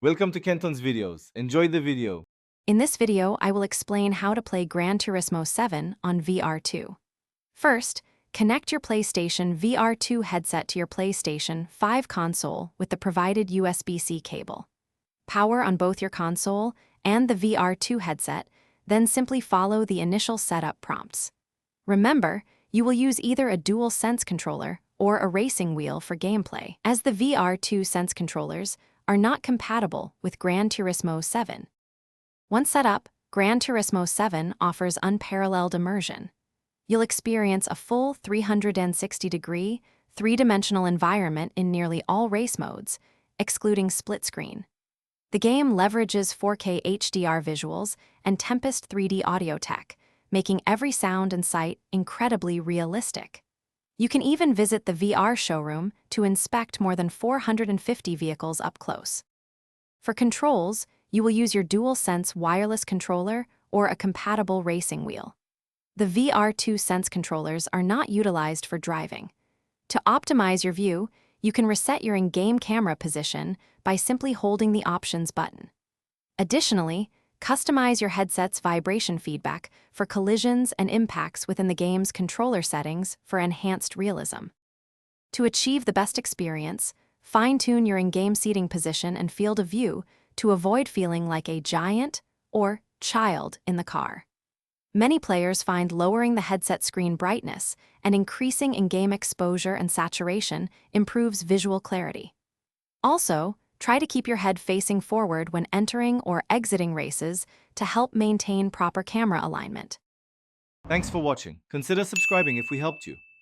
Welcome to Kenton's videos. Enjoy the video. In this video, I will explain how to play Gran Turismo 7 on VR2. First, connect your PlayStation VR2 headset to your PlayStation 5 console with the provided USB-C cable. Power on both your console and the VR2 headset, then simply follow the initial setup prompts. Remember, you will use either a dual sense controller or a racing wheel for gameplay, as the VR2 sense controllers are not compatible with Gran Turismo 7. Once set up, Gran Turismo 7 offers unparalleled immersion. You'll experience a full 360-degree, three-dimensional environment in nearly all race modes, excluding split screen. The game leverages 4K HDR visuals and Tempest 3D audio tech, making every sound and sight incredibly realistic. You can even visit the VR showroom to inspect more than 450 vehicles up close. For controls, you will use your DualSense wireless controller or a compatible racing wheel. The VR2 Sense controllers are not utilized for driving. To optimize your view, you can reset your in-game camera position by simply holding the Options button. Additionally, customize your headset's vibration feedback for collisions and impacts within the game's controller settings for enhanced realism. To achieve the best experience, fine-tune your in-game seating position and field of view to avoid feeling like a giant or child in the car. Many players find lowering the headset screen brightness and increasing in-game exposure and saturation improves visual clarity. Also, try to keep your head facing forward when entering or exiting races to help maintain proper camera alignment. Thanks for watching. Consider subscribing if we helped you.